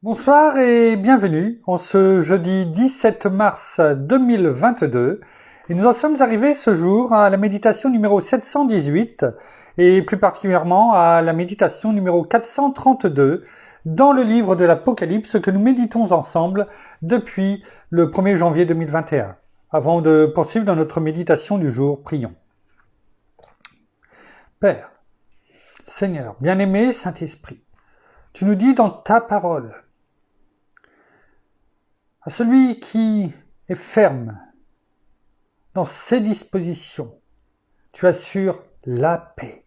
Bonsoir et bienvenue en ce jeudi 17 mars 2022. Et nous en sommes arrivés ce jour à la méditation numéro 718 et plus particulièrement à la méditation numéro 432 dans le livre de l'Apocalypse que nous méditons ensemble depuis le 1er janvier 2021. Avant de poursuivre dans notre méditation du jour, prions. Père, Seigneur, bien-aimé Saint-Esprit, tu nous dis dans ta parole, à celui qui est ferme dans ses dispositions, tu assures la paix,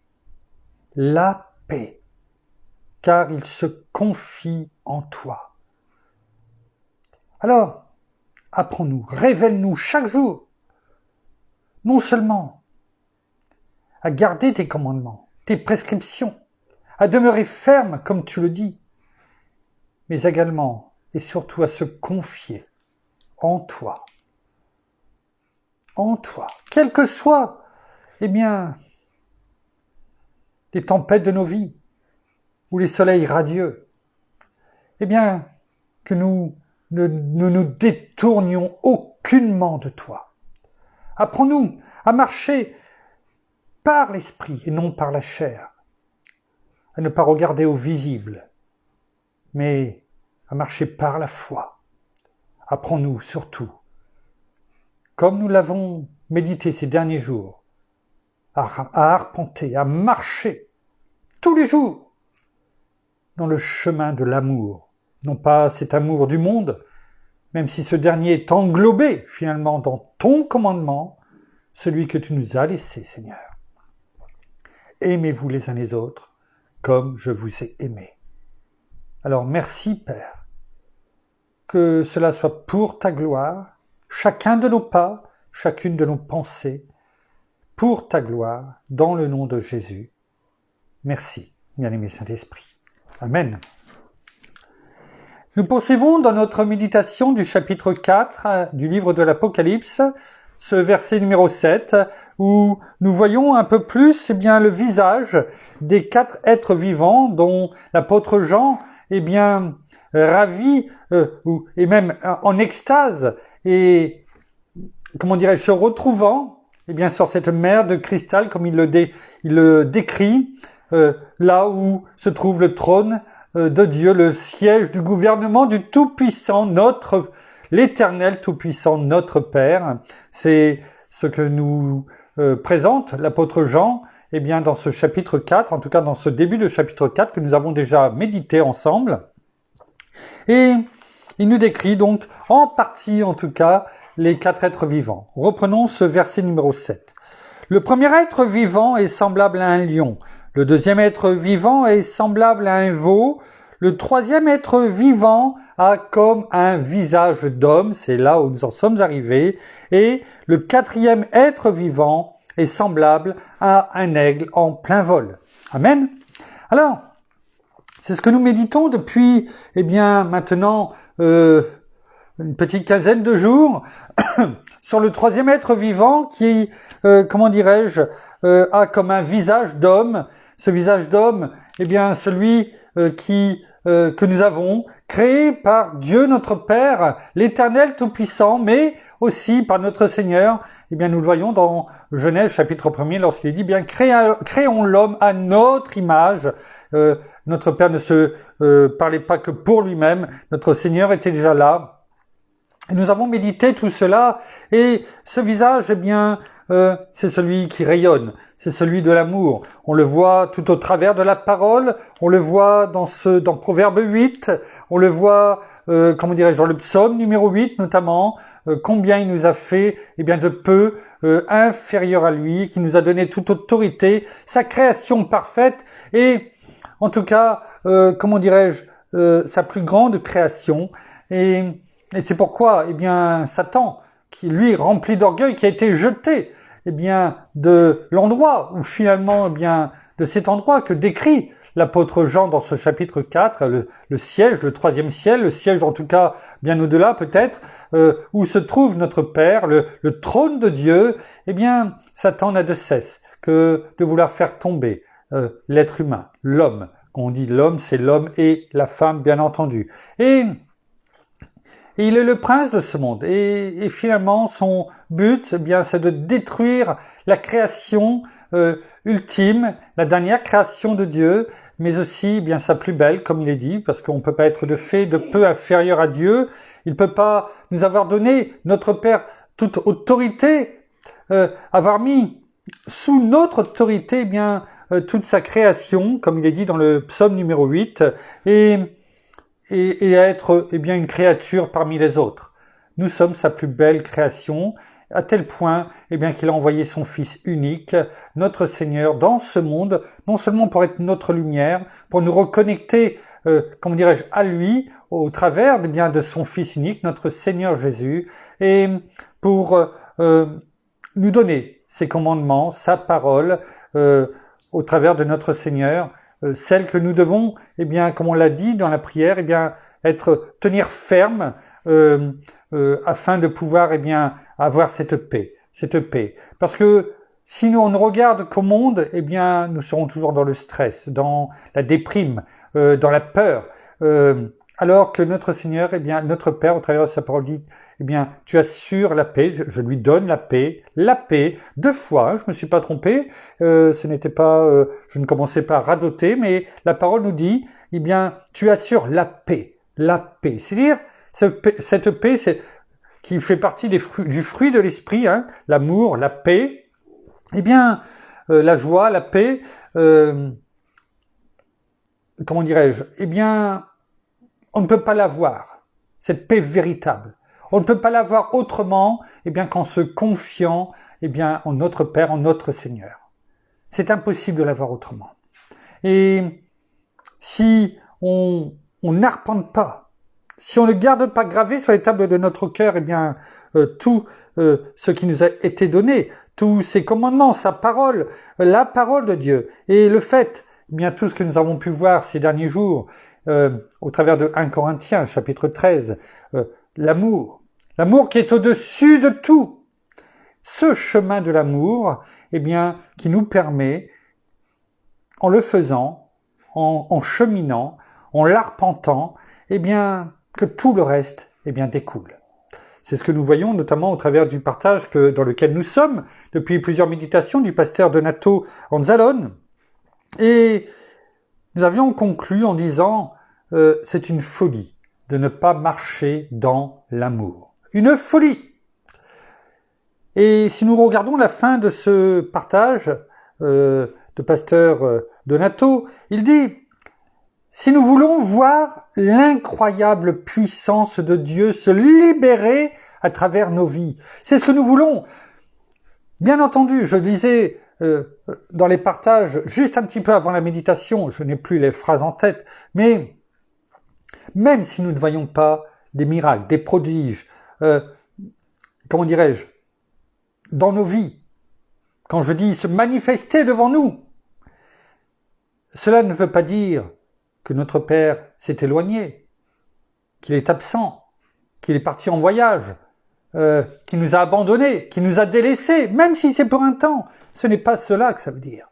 car il se confie en toi. Alors, apprends-nous, révèle-nous chaque jour, non seulement à garder tes commandements, tes prescriptions, à demeurer ferme comme tu le dis, mais également et surtout à se confier en toi, quelles que soient, les tempêtes de nos vies, ou les soleils radieux, que nous ne nous détournions aucunement de toi. Apprends-nous à marcher par l'esprit et non par la chair, à ne pas regarder au visible, mais à marcher par la foi. Apprends-nous surtout, comme nous l'avons médité ces derniers jours, à arpenter, à marcher tous les jours dans le chemin de l'amour. Non pas cet amour du monde, même si ce dernier est englobé finalement dans ton commandement, celui que tu nous as laissé, Seigneur. Aimez-vous les uns les autres comme je vous ai aimés. Alors merci Père, que cela soit pour ta gloire, chacun de nos pas, chacune de nos pensées, pour ta gloire, dans le nom de Jésus. Merci, bien-aimé Saint-Esprit. Amen. Nous poursuivons dans notre méditation du chapitre 4 du livre de l'Apocalypse, ce verset numéro 7, où nous voyons un peu plus le visage des 4 êtres vivants dont l'apôtre Jean ravi et même en extase et se retrouvant sur cette mer de cristal comme il le décrit, là où se trouve le trône de Dieu, le siège du gouvernement du Tout-Puissant, l'Éternel Tout-Puissant, notre Père. C'est ce que nous présente l'apôtre Jean dans ce chapitre 4, en tout cas dans ce début de chapitre 4 que nous avons déjà médité ensemble. Et il nous décrit donc en partie en tout cas les 4 êtres vivants. Reprenons ce verset numéro 7. Le premier être vivant est semblable à un lion. Le deuxième être vivant est semblable à un veau. Le troisième être vivant a comme un visage d'homme. C'est là où nous en sommes arrivés. Et le quatrième être vivant est semblable à un aigle en plein vol. Amen. Alors, c'est ce que nous méditons depuis, maintenant, une petite quinzaine de jours, sur le troisième être vivant qui, a comme un visage d'homme. Ce visage d'homme, celui que nous avons créé par Dieu notre Père, l'Éternel Tout-Puissant, mais aussi par notre Seigneur. Nous le voyons dans Genèse chapitre 1er lorsqu'il dit créons l'homme à notre image. Notre Père ne se parlait pas que pour lui-même, notre Seigneur était déjà là. Et nous avons médité tout cela, et ce visage, c'est celui qui rayonne, c'est celui de l'amour. On le voit tout au travers de la parole, on le voit dans Proverbe 8, on le voit, dans le psaume numéro 8 notamment, combien il nous a fait, de peu inférieur à lui, qui nous a donné toute autorité, sa création parfaite, et en tout cas, sa plus grande création, et c'est pourquoi, Satan, qui lui rempli d'orgueil, qui a été jeté, de l'endroit où finalement, de cet endroit que décrit l'apôtre Jean dans ce chapitre 4, le siège, le troisième ciel, le siège en tout cas bien au-delà peut-être, où se trouve notre Père, le trône de Dieu, Satan n'a de cesse que de vouloir faire tomber l'être humain, l'homme, Quand on dit l'homme, c'est l'homme et la femme, bien entendu. Et il est le prince de ce monde. Et finalement, son but, eh bien, c'est de détruire la création ultime, la dernière création de Dieu, mais aussi, eh bien, sa plus belle, comme il est dit, parce qu'on ne peut pas être de fait de peu inférieur à Dieu. Il ne peut pas nous avoir donné, notre Père, toute autorité, avoir mis sous notre autorité, eh bien, toute sa création, comme il est dit dans le psaume numéro 8, et à être, eh bien, une créature parmi les autres. Nous sommes sa plus belle création, à tel point, eh bien, qu'il a envoyé son Fils unique, notre Seigneur, dans ce monde, non seulement pour être notre lumière, pour nous reconnecter, comment dirais-je, à lui, au travers, eh bien, de son Fils unique, notre Seigneur Jésus, et pour nous donner ses commandements, sa parole, au travers de notre Seigneur, celle que nous devons, eh bien, comme on l'a dit dans la prière, eh bien, tenir ferme, afin de pouvoir, eh bien, avoir cette paix. Parce que si nous on ne regarde qu'au monde, eh bien, nous serons toujours dans le stress, dans la déprime, dans la peur. Alors que notre Seigneur, eh bien, notre Père, au travers de sa parole dit, eh bien, tu assures la paix, je lui donne la paix, 2 fois, hein, je me suis pas trompé, ce n'était pas, je ne commençais pas à radoter, mais la parole nous dit, eh bien, tu assures la paix. C'est-à-dire, cette paix, c'est, qui fait partie du fruit de l'esprit, hein, l'amour, la paix, eh bien, la joie, la paix, comment dirais-je, eh bien, on ne peut pas l'avoir, cette paix véritable. On ne peut pas l'avoir autrement, eh bien, qu'en se confiant, eh bien, en notre Père, en notre Seigneur. C'est impossible de l'avoir autrement. Et si on n'arpente pas, si on ne garde pas gravé sur les tables de notre cœur, eh bien, tout ce qui nous a été donné, tous ces commandements, sa parole, la parole de Dieu, et le fait, eh bien, tout ce que nous avons pu voir ces derniers jours, au travers de 1 Corinthiens, chapitre 13, l'amour qui est au-dessus de tout. Ce chemin de l'amour, eh bien, qui nous permet, en le faisant, en cheminant, en l'arpentant, eh bien, que tout le reste, eh bien, découle. C'est ce que nous voyons notamment au travers du partage dans lequel nous sommes depuis plusieurs méditations du pasteur Donato Anzalone. Et nous avions conclu en disant c'est une folie de ne pas marcher dans l'amour. Une folie. Et si nous regardons la fin de ce partage de pasteur Donato, il dit si nous voulons voir l'incroyable puissance de Dieu se libérer à travers nos vies, c'est ce que nous voulons. Bien entendu, je lisais dans les partages juste un petit peu avant la méditation, je n'ai plus les phrases en tête, mais même si nous ne voyons pas des miracles, des prodiges, comment dirais-je, dans nos vies, quand je dis se manifester devant nous, cela ne veut pas dire que notre Père s'est éloigné, qu'il est absent, qu'il est parti en voyage, qu'il nous a abandonnés, qu'il nous a délaissés, même si c'est pour un temps. Ce n'est pas cela que ça veut dire.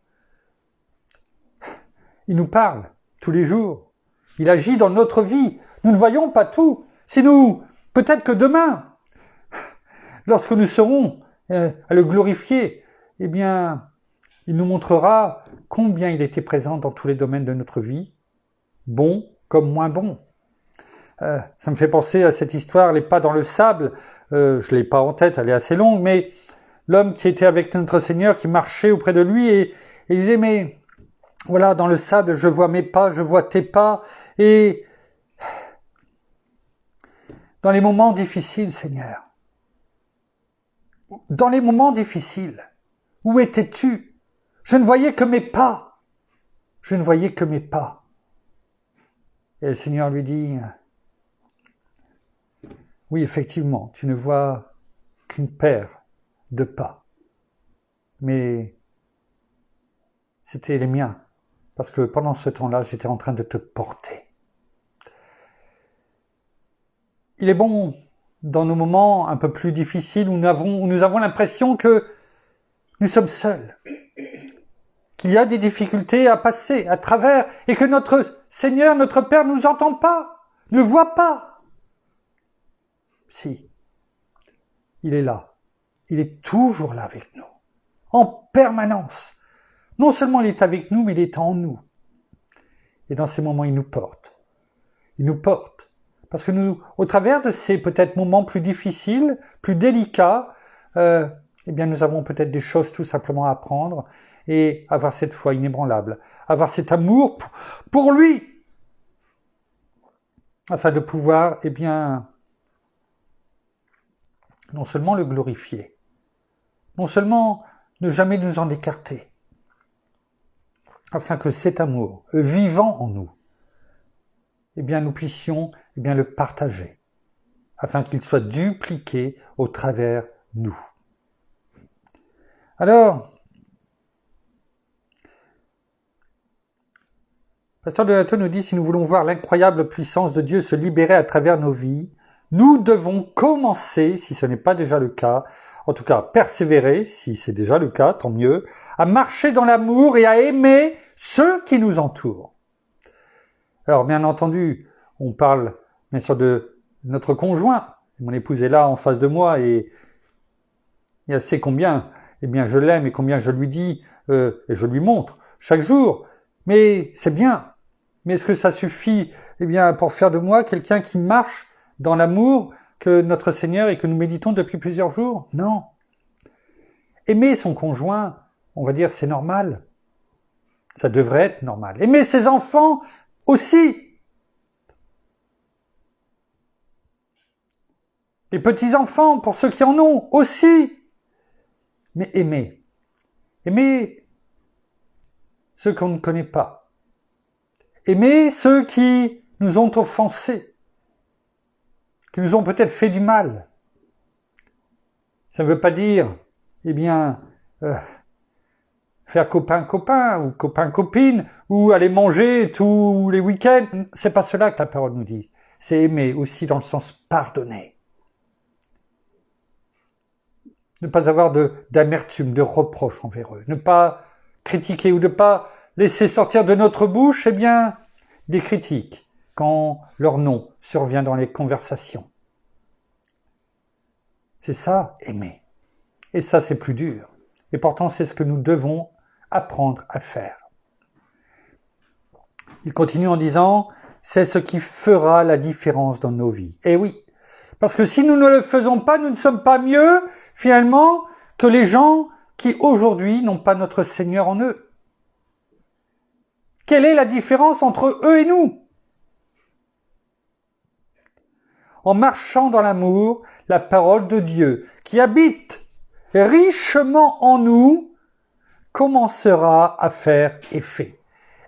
Il nous parle tous les jours. Il agit dans notre vie. Nous ne voyons pas tout. Si nous, peut-être que demain, lorsque nous serons à le glorifier, eh bien, il nous montrera combien il était présent dans tous les domaines de notre vie, bon comme moins bon. Ça me fait penser à cette histoire, les pas dans le sable. Je l'ai pas en tête, elle est assez longue, mais l'homme qui était avec notre Seigneur, qui marchait auprès de lui, et il disait, mais voilà, dans le sable, je vois mes pas, je vois tes pas, et dans les moments difficiles, Seigneur, dans les moments difficiles, où étais-tu? Je ne voyais que mes pas. Je ne voyais que mes pas. Et le Seigneur lui dit, oui, effectivement, tu ne vois qu'une paire de pas. Mais c'était les miens. Parce que pendant ce temps-là, j'étais en train de te porter. Il est bon, dans nos moments un peu plus difficiles, où nous avons l'impression que nous sommes seuls, qu'il y a des difficultés à passer à travers et que notre Seigneur, notre Père ne nous entend pas, ne voit pas. Si, il est là. Il est toujours là avec nous, en permanence. Non seulement il est avec nous, mais il est en nous. Et dans ces moments, il nous porte. Il nous porte. Parce que nous, au travers de ces peut-être moments plus difficiles, plus délicats, eh bien nous avons peut-être des choses tout simplement à apprendre et avoir cette foi inébranlable, avoir cet amour pour lui, afin de pouvoir, eh bien, non seulement le glorifier, non seulement ne jamais nous en écarter, afin que cet amour vivant en nous, eh bien nous puissions eh bien le partager, afin qu'il soit dupliqué au travers nous. Alors, Pasteur Donato nous dit, si nous voulons voir l'incroyable puissance de Dieu se libérer à travers nos vies, nous devons commencer, si ce n'est pas déjà le cas, en tout cas persévérer, si c'est déjà le cas, tant mieux, à marcher dans l'amour et à aimer ceux qui nous entourent. Alors, bien entendu, on parle bien sûr de notre conjoint. Mon épouse est là en face de moi et elle sait combien eh bien, je l'aime et combien je lui dis et je lui montre chaque jour. Mais c'est bien. Mais est-ce que ça suffit eh bien, pour faire de moi quelqu'un qui marche dans l'amour que notre Seigneur et que nous méditons depuis plusieurs jours? Non. Aimer son conjoint, on va dire, c'est normal. Ça devrait être normal. Aimer ses enfants aussi. Les petits-enfants, pour ceux qui en ont, aussi. Mais aimer. Aimer ceux qu'on ne connaît pas. Aimer ceux qui nous ont offensés, qui nous ont peut-être fait du mal. Ça ne veut pas dire, eh bien, faire copain-copain ou copain-copine ou aller manger tous les week-ends. C'est pas cela que la parole nous dit. C'est aimer aussi dans le sens pardonner. Ne pas avoir d'amertume, de reproche envers eux. Ne pas critiquer ou ne pas laisser sortir de notre bouche, eh bien, des critiques quand leur nom survient dans les conversations. C'est ça, aimer. Et ça, c'est plus dur. Et pourtant, c'est ce que nous devons apprendre à faire. Il continue en disant, c'est ce qui fera la différence dans nos vies. Eh oui, parce que si nous ne le faisons pas, nous ne sommes pas mieux, finalement, que les gens qui aujourd'hui n'ont pas notre Seigneur en eux. Quelle est la différence entre eux et nous? En marchant dans l'amour, la parole de Dieu, qui habite richement en nous, commencera à faire effet.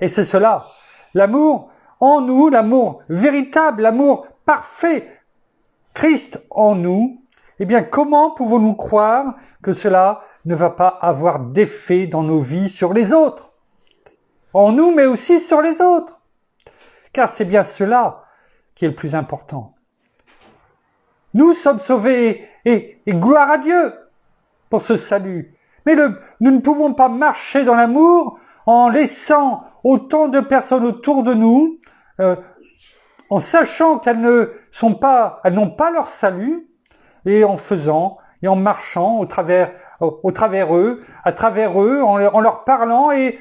Et c'est cela, l'amour en nous, l'amour véritable, l'amour parfait, Christ en nous. Eh bien, comment pouvons-nous croire que cela ne va pas avoir d'effet dans nos vies sur les autres? En nous, mais aussi sur les autres. Car c'est bien cela qui est le plus important. Nous sommes sauvés et gloire à Dieu pour ce salut. Mais nous ne pouvons pas marcher dans l'amour en laissant autant de personnes autour de nous, en sachant qu'elles n'ont pas leur salut, et en faisant et en marchant au travers eux, à travers eux, en leur parlant et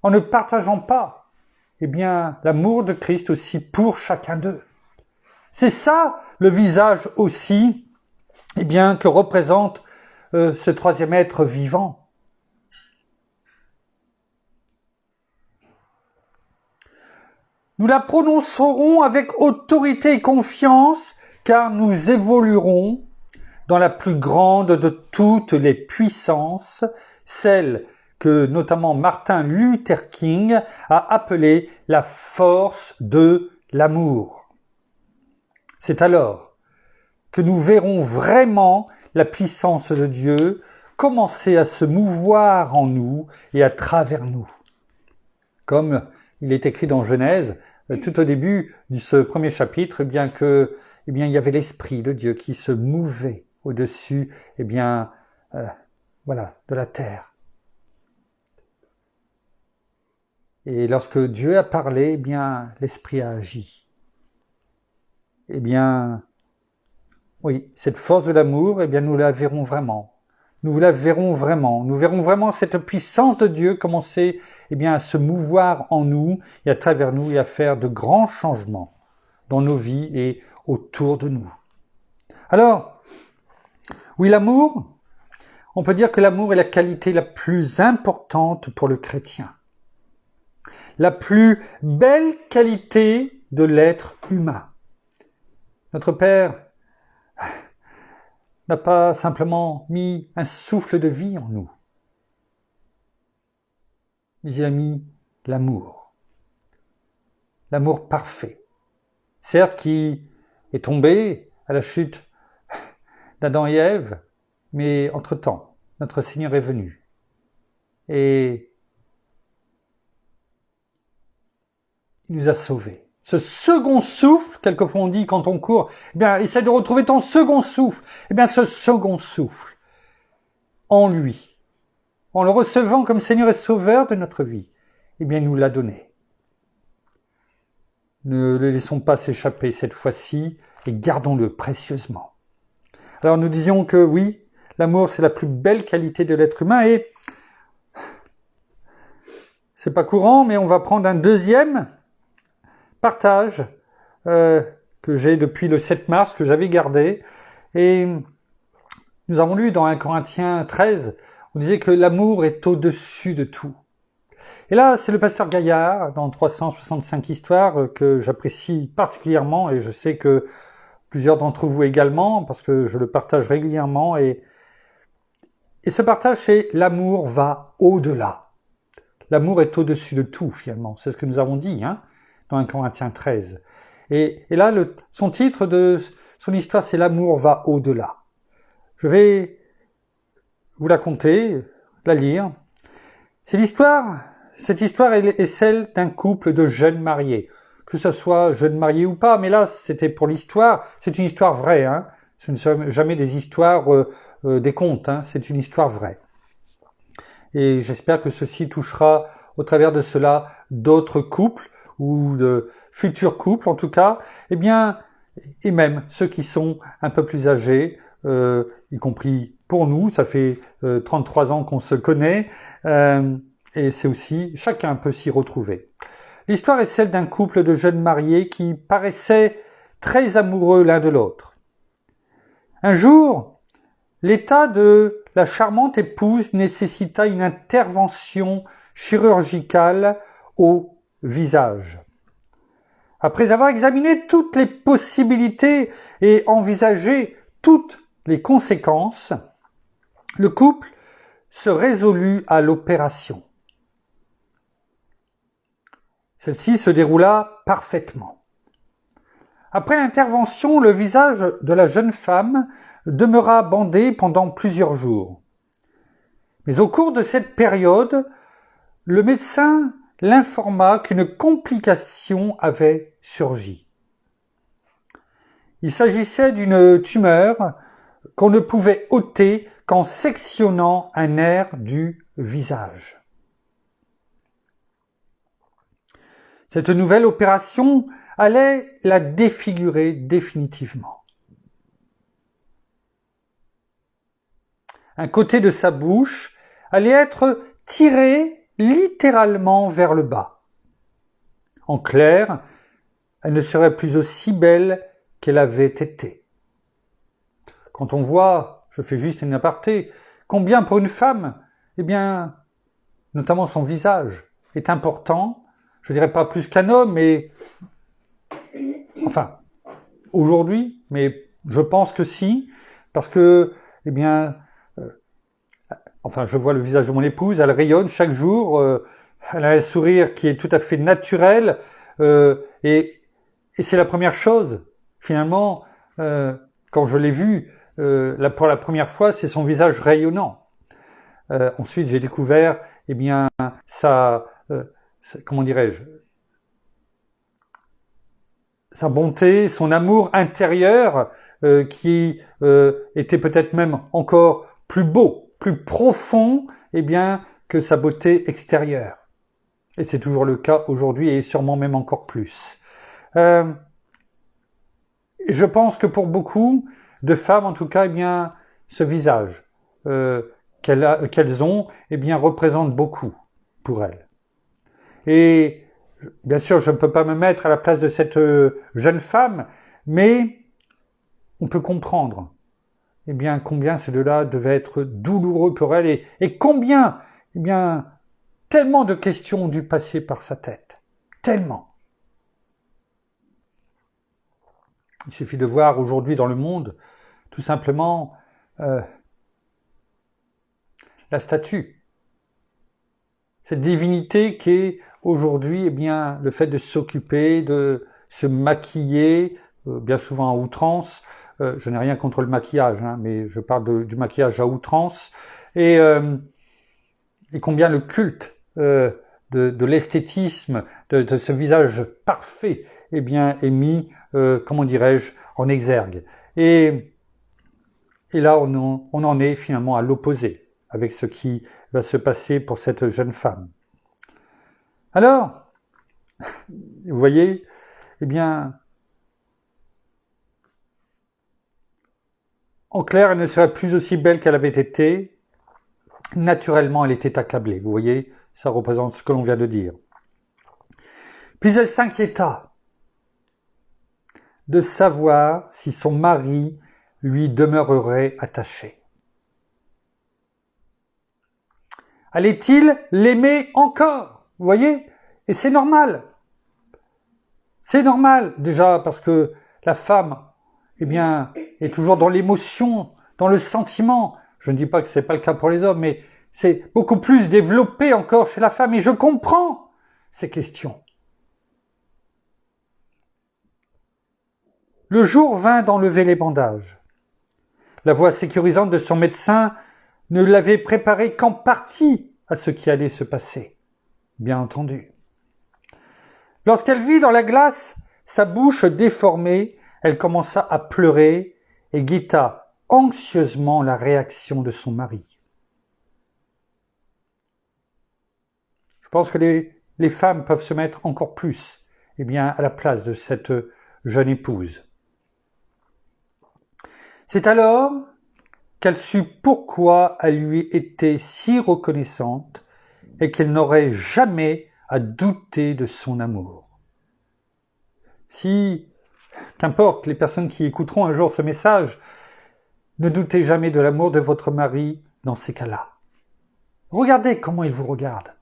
en ne partageant pas, eh bien, l'amour de Christ aussi pour chacun d'eux. C'est ça le visage aussi, eh bien, que représente ce troisième être vivant. Nous la prononcerons avec autorité et confiance, car nous évoluerons dans la plus grande de toutes les puissances, celle que notamment Martin Luther King a appelée la force de l'amour. C'est alors que nous verrons vraiment la puissance de Dieu commencer à se mouvoir en nous et à travers nous. Comme il est écrit dans Genèse, tout au début de ce premier chapitre, il y avait l'Esprit de Dieu qui se mouvait au-dessus de la terre. Et lorsque Dieu a parlé, eh bien, l'Esprit a agi. Eh bien, oui, cette force de l'amour, eh bien, nous la verrons vraiment. Nous la verrons vraiment. Nous verrons vraiment cette puissance de Dieu commencer, eh bien, à se mouvoir en nous et à travers nous et à faire de grands changements dans nos vies et autour de nous. Alors, oui, l'amour, on peut dire que l'amour est la qualité la plus importante pour le chrétien. La plus belle qualité de l'être humain. Notre Père n'a pas simplement mis un souffle de vie en nous, mais il a mis l'amour. L'amour parfait. Certes, qui est tombé à la chute d'Adam et Ève, mais entre-temps, notre Seigneur est venu. Et il nous a sauvés. Ce second souffle, quelquefois on dit quand on court, eh bien, essaie de retrouver ton second souffle. Eh bien, ce second souffle, en lui, en le recevant comme Seigneur et Sauveur de notre vie, eh bien, il nous l'a donné. Ne le laissons pas s'échapper cette fois-ci et gardons-le précieusement. Alors, nous disions que oui, l'amour, c'est la plus belle qualité de l'être humain et c'est pas courant, mais on va prendre un deuxième partage que j'ai depuis le 7 mars, que j'avais gardé. Et nous avons lu dans 1 Corinthiens 13, on disait que l'amour est au-dessus de tout. Et là, c'est le pasteur Gaillard, dans 365 histoires, que j'apprécie particulièrement, et je sais que plusieurs d'entre vous également, parce que je le partage régulièrement. Et ce partage, c'est « L'amour va au-delà ». L'amour est au-dessus de tout, finalement. C'est ce que nous avons dit, hein, dans 1 Corinthiens 13. Et là, son titre de son histoire, c'est « L'amour va au-delà ». Je vais vous la conter, la lire. Cette histoire est celle d'un couple de jeunes mariés. Que ce soit jeunes mariés ou pas, mais là, c'était pour l'histoire. C'est une histoire vraie, hein. Ce ne sont jamais des histoires, des contes, hein. C'est une histoire vraie. Et j'espère que ceci touchera, au travers de cela, d'autres couples, ou de futurs couples en tout cas, eh bien, et même ceux qui sont un peu plus âgés, y compris pour nous, ça fait 33 ans qu'on se connaît, et c'est aussi, chacun peut s'y retrouver. L'histoire est celle d'un couple de jeunes mariés qui paraissaient très amoureux l'un de l'autre. Un jour, l'état de la charmante épouse nécessita une intervention chirurgicale au visage. Après avoir examiné toutes les possibilités et envisagé toutes les conséquences, le couple se résolut à l'opération. Celle-ci se déroula parfaitement. Après l'intervention, le visage de la jeune femme demeura bandé pendant plusieurs jours. Mais au cours de cette période, le médecin l'informa qu'une complication avait surgi. Il s'agissait d'une tumeur qu'on ne pouvait ôter qu'en sectionnant un nerf du visage. Cette nouvelle opération allait la défigurer définitivement. Un côté de sa bouche allait être tiré littéralement vers le bas. En clair, elle ne serait plus aussi belle qu'elle avait été. Quand on voit, je fais juste une aparté, combien pour une femme, eh bien, notamment son visage, est important, je dirais pas plus qu'un homme, mais enfin, aujourd'hui, mais je pense que si, parce que, eh bien, enfin, je vois le visage de mon épouse, elle rayonne chaque jour, elle a un sourire qui est tout à fait naturel, et c'est la première chose, finalement, quand je l'ai vue, pour la première fois, c'est son visage rayonnant. Ensuite, j'ai découvert, eh bien, comment dirais-je, sa bonté, son amour intérieur, qui était peut-être même encore plus beau, plus profond, eh bien, que sa beauté extérieure. Et c'est toujours le cas aujourd'hui et sûrement même encore plus. Je pense que pour beaucoup de femmes, en tout cas, eh bien, ce visage qu'elles ont, eh bien, représente beaucoup pour elles. Et bien sûr, je ne peux pas me mettre à la place de cette jeune femme, mais on peut comprendre, eh bien, combien cela devait être douloureux pour elle et combien, eh bien, tellement de questions ont dû passer par sa tête. Tellement. Il suffit de voir aujourd'hui dans le monde, tout simplement, la statue. Cette divinité qui est aujourd'hui, eh bien, le fait de s'occuper, de se maquiller, bien souvent à outrance. Je n'ai rien contre le maquillage, hein, mais je parle du maquillage à outrance. Et combien le culte de l'esthétisme, de ce visage parfait, eh bien, est mis, comment dirais-je, en exergue. Et là, on en est finalement à l'opposé, avec ce qui va se passer pour cette jeune femme. Alors, vous voyez, eh bien, en clair, elle ne serait plus aussi belle qu'elle avait été. Naturellement, elle était accablée. Vous voyez, ça représente ce que l'on vient de dire. Puis elle s'inquiéta de savoir si son mari lui demeurerait attaché. Allait-il l'aimer encore? Vous voyez? Et c'est normal. C'est normal, déjà, parce que la femme, eh bien, est toujours dans l'émotion, dans le sentiment. Je ne dis pas que ce n'est pas le cas pour les hommes, mais c'est beaucoup plus développé encore chez la femme. Et je comprends ces questions. Le jour vint d'enlever les bandages. La voix sécurisante de son médecin ne l'avait préparé qu'en partie à ce qui allait se passer, bien entendu. Lorsqu'elle vit dans la glace sa bouche déformée, elle commença à pleurer et guetta anxieusement la réaction de son mari. Je pense que les femmes peuvent se mettre encore plus, eh bien, à la place de cette jeune épouse. C'est alors qu'elle sut pourquoi elle lui était si reconnaissante et qu'elle n'aurait jamais à douter de son amour. Si, qu'importe les personnes qui écouteront un jour ce message, ne doutez jamais de l'amour de votre mari dans ces cas-là. Regardez comment il vous regarde.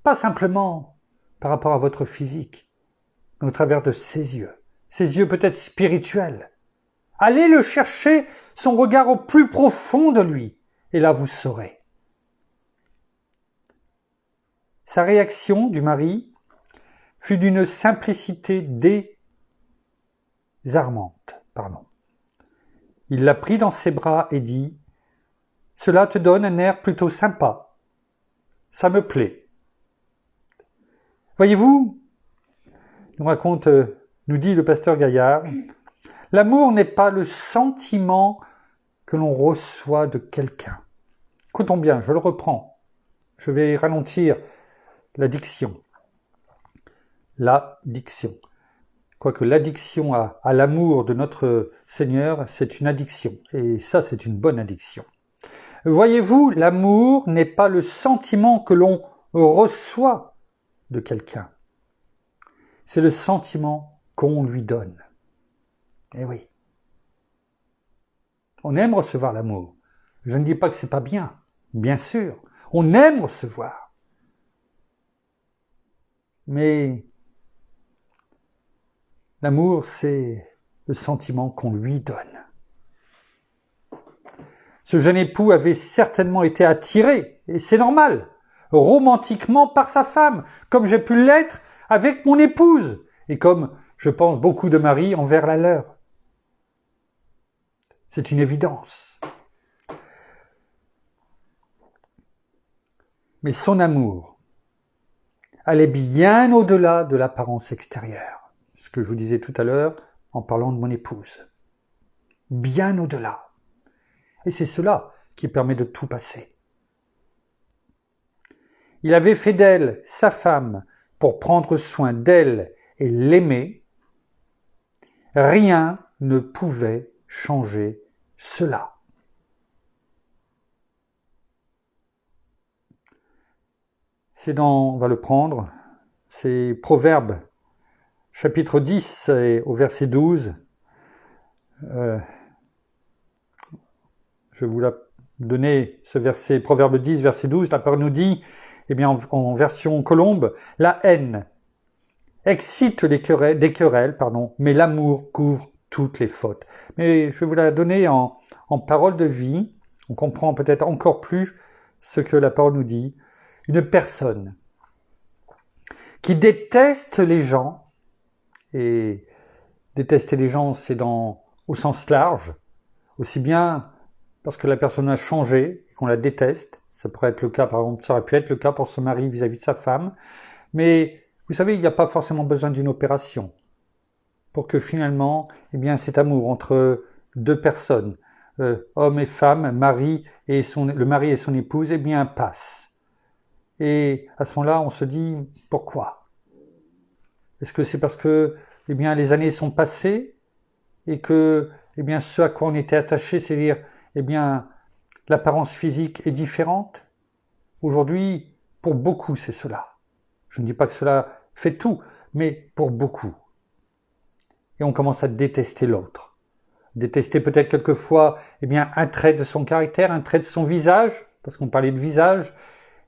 Pas simplement par rapport à votre physique, mais au travers de ses yeux peut-être spirituels. Allez le chercher, son regard au plus profond de lui, et là vous saurez. Sa réaction du mari fut d'une simplicité désarmante. Il la prit dans ses bras et dit « Cela te donne un air plutôt sympa. Ça me plaît. » Voyez-vous, nous dit le pasteur Gaillard, l'amour n'est pas le sentiment que l'on reçoit de quelqu'un. Écoutons bien, je le reprends. Je vais ralentir la diction. Quoique l'addiction à l'amour de notre Seigneur, c'est une addiction. Et ça, c'est une bonne addiction. Voyez-vous, l'amour n'est pas le sentiment que l'on reçoit de quelqu'un. C'est le sentiment qu'on lui donne. Eh oui. On aime recevoir l'amour. Je ne dis pas que c'est pas bien. Bien sûr. On aime recevoir. Mais l'amour, c'est le sentiment qu'on lui donne. Ce jeune époux avait certainement été attiré, et c'est normal, romantiquement par sa femme, comme j'ai pu l'être avec mon épouse, et comme je pense beaucoup de maris envers la leur. C'est une évidence. Mais son amour allait bien au-delà de l'apparence extérieure. Ce que je vous disais tout à l'heure en parlant de mon épouse. Bien au-delà. Et c'est cela qui permet de tout passer. il avait fait d'elle sa femme pour prendre soin d'elle et l'aimer, rien ne pouvait changer cela. On va le prendre, c'est Proverbes, chapitre 10 et au verset 12. Je vais vous la donner, ce verset, Proverbe 10, verset 12, la parole nous dit, eh bien en version colombe, la haine excite des querelles, mais l'amour couvre toutes les fautes. Mais je vais vous la donner en parole de vie, on comprend peut-être encore plus ce que la parole nous dit. Une personne qui déteste les gens, et détester les gens, c'est au sens large, aussi bien parce que la personne a changé et qu'on la déteste, ça pourrait être le cas, par exemple, ça aurait pu être le cas pour son mari vis-à-vis de sa femme, mais vous savez, il n'y a pas forcément besoin d'une opération pour que finalement, eh bien, cet amour entre deux personnes, homme et femme, le mari et son épouse, eh bien, passe. Et à ce moment-là, on se dit, pourquoi? Est-ce que c'est parce que, eh bien, les années sont passées et que, eh bien, ce à quoi on était attaché, c'est-à-dire, eh bien, l'apparence physique est différente? Aujourd'hui, pour beaucoup, c'est cela. Je ne dis pas que cela fait tout, mais pour beaucoup. Et on commence à détester l'autre. Détester peut-être quelquefois, eh bien, un trait de son caractère, un trait de son visage, parce qu'on parlait de visage,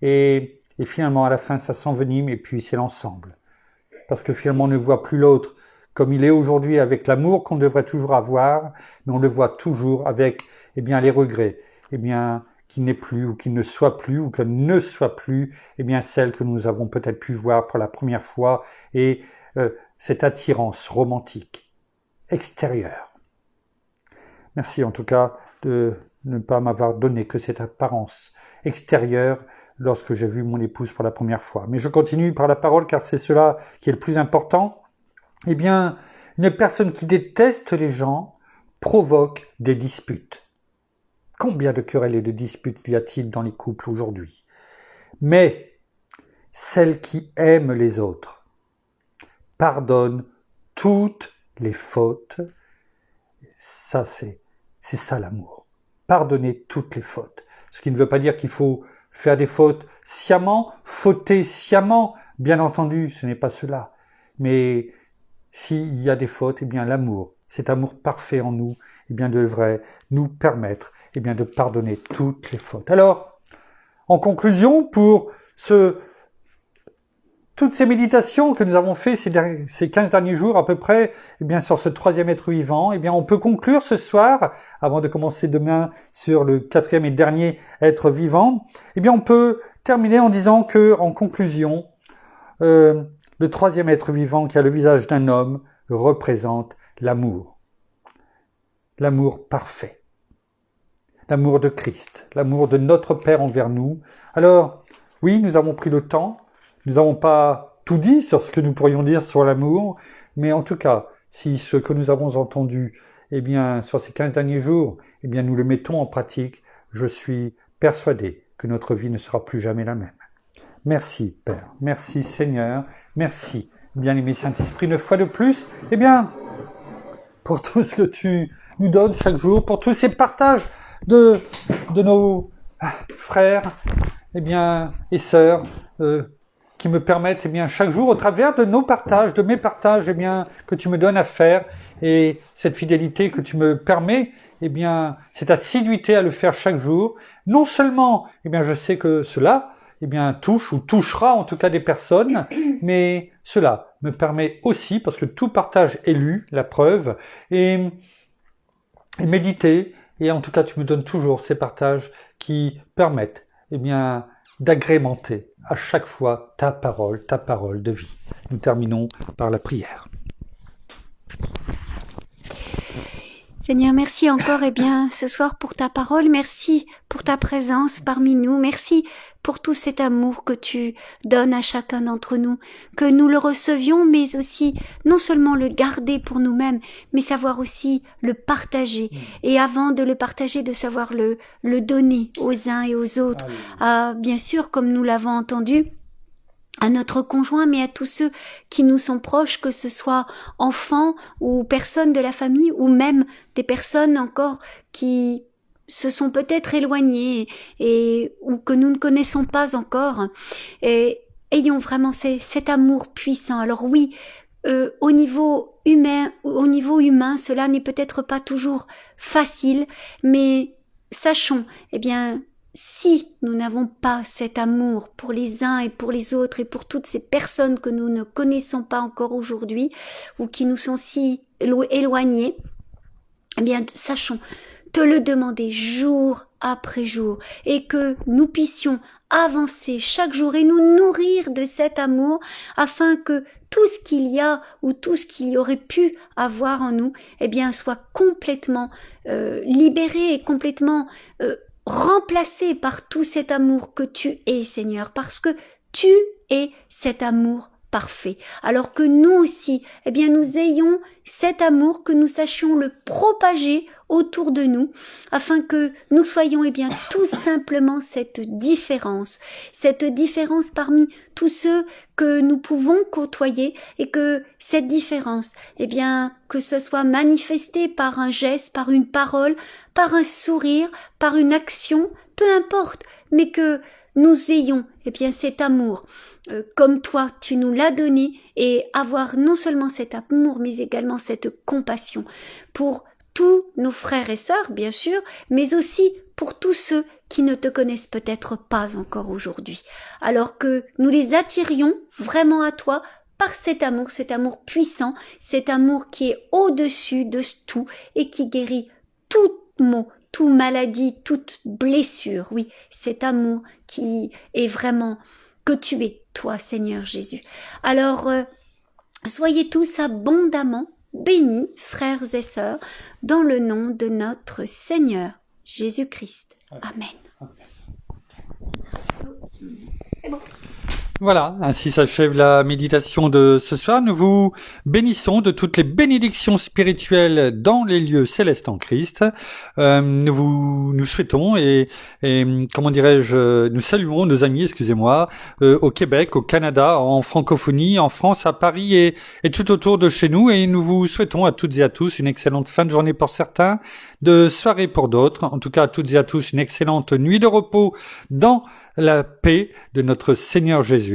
et finalement, à la fin, ça s'envenime, et puis c'est l'ensemble. Parce que finalement, on ne voit plus l'autre comme il est aujourd'hui avec l'amour qu'on devrait toujours avoir, mais on le voit toujours avec, eh bien, les regrets, eh bien, qu'il n'est plus, ou qu'il ne soit plus, ou qu'elle ne soit plus, eh bien, celle que nous avons peut-être pu voir pour la première fois, et cette attirance romantique, extérieure. Merci en tout cas de ne pas m'avoir donné que cette apparence extérieure lorsque j'ai vu mon épouse pour la première fois. Mais je continue par la parole car c'est cela qui est le plus important. Eh bien, une personne qui déteste les gens provoque des disputes. Combien de querelles et de disputes y a-t-il dans les couples aujourd'hui? Mais celle qui aime les autres pardonne toutes les fautes. Ça, c'est ça l'amour. Pardonner toutes les fautes. Ce qui ne veut pas dire qu'il faut faire des fautes sciemment, fauter sciemment. Bien entendu, ce n'est pas cela. Mais s'il y a des fautes, eh bien l'amour, cet amour parfait en nous, eh bien devrait nous permettre, eh bien de pardonner toutes les fautes. Alors, en conclusion, pour toutes ces méditations que nous avons fait ces 15 derniers jours à peu près, eh bien sur ce troisième être vivant, eh bien on peut conclure ce soir, avant de commencer demain sur le quatrième et dernier être vivant, eh bien on peut terminer en disant que, en conclusion, le troisième être vivant qui a le visage d'un homme représente l'amour. L'amour parfait. L'amour de Christ. L'amour de notre Père envers nous. Alors, oui, nous avons pris le temps. Nous n'avons pas tout dit sur ce que nous pourrions dire sur l'amour. Mais en tout cas, si ce que nous avons entendu, eh bien, sur ces 15 derniers jours, eh bien, nous le mettons en pratique, je suis persuadé que notre vie ne sera plus jamais la même. Merci Père, merci Seigneur, merci bien-aimé Saint-Esprit une fois de plus, eh bien, pour tout ce que tu nous donnes chaque jour, pour tous ces partages de nos frères, eh bien, et sœurs, qui me permettent, eh bien, chaque jour, au travers de nos partages, de mes partages, eh bien, que tu me donnes à faire, et cette fidélité que tu me permets, eh bien, cette assiduité à le faire chaque jour, non seulement, eh bien, je sais que cela, eh bien, touche ou touchera en tout cas des personnes, mais cela me permet aussi, parce que tout partage est lu, la preuve, et méditer, et en tout cas tu me donnes toujours ces partages qui permettent, eh bien, d'agrémenter à chaque fois ta parole de vie. Nous terminons par la prière. Seigneur, merci encore, eh bien, ce soir pour ta parole. Merci pour ta présence parmi nous. Merci pour tout cet amour que tu donnes à chacun d'entre nous, que nous le recevions, mais aussi non seulement le garder pour nous-mêmes, mais savoir aussi le partager. Et avant de le partager, de savoir le donner aux uns et aux autres. Bien sûr, comme nous l'avons entendu, à notre conjoint, mais à tous ceux qui nous sont proches, que ce soit enfants ou personnes de la famille, ou même des personnes encore qui se sont peut-être éloignées ou que nous ne connaissons pas encore. Et ayons vraiment cet amour puissant. Alors oui, au niveau humain, cela n'est peut-être pas toujours facile, mais sachons, si nous n'avons pas cet amour pour les uns et pour les autres et pour toutes ces personnes que nous ne connaissons pas encore aujourd'hui ou qui nous sont si éloignées, sachons te le demander jour après jour et que nous puissions avancer chaque jour et nous nourrir de cet amour afin que tout ce qu'il y a ou tout ce qu'il y aurait pu avoir en nous, soit complètement libéré et complètement remplacé par tout cet amour que tu es, Seigneur, parce que tu es cet amour parfait. Alors que nous aussi, nous ayons cet amour, que nous sachions le propager autour de nous, afin que nous soyons tout simplement cette différence parmi tous ceux que nous pouvons côtoyer, et que cette différence, que ce soit manifesté par un geste, par une parole, par un sourire, par une action, peu importe, mais que nous ayons cet amour comme toi tu nous l'as donné, et avoir non seulement cet amour mais également cette compassion pour tous nos frères et sœurs bien sûr, mais aussi pour tous ceux qui ne te connaissent peut-être pas encore aujourd'hui, alors que nous les attirions vraiment à toi par cet amour puissant, cet amour qui est au-dessus de tout et qui guérit tout mot, toute maladie, toute blessure. Oui, cet amour qui est vraiment que tu es, toi, Seigneur Jésus. Alors, soyez tous abondamment bénis, frères et sœurs, dans le nom de notre Seigneur Jésus-Christ. Amen. C'est bon. Voilà, ainsi s'achève la méditation de ce soir. Nous vous bénissons de toutes les bénédictions spirituelles dans les lieux célestes en Christ. Nous souhaitons et comment dirais-je, nous saluons nos amis, au Québec, au Canada, en francophonie, en France, à Paris et tout autour de chez nous. Et nous vous souhaitons à toutes et à tous une excellente fin de journée pour certains, de soirée pour d'autres. En tout cas, à toutes et à tous une excellente nuit de repos dans la paix de notre Seigneur Jésus.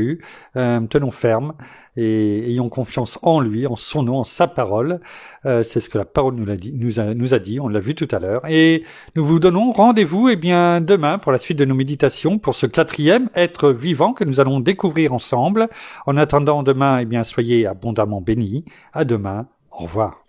Tenons ferme et ayons confiance en lui, en son nom, en sa parole. C'est ce que la parole nous a dit, on l'a vu tout à l'heure. Et nous vous donnons rendez-vous demain pour la suite de nos méditations, pour ce 4e être vivant que nous allons découvrir ensemble. En attendant demain, soyez abondamment bénis. À demain. Au revoir.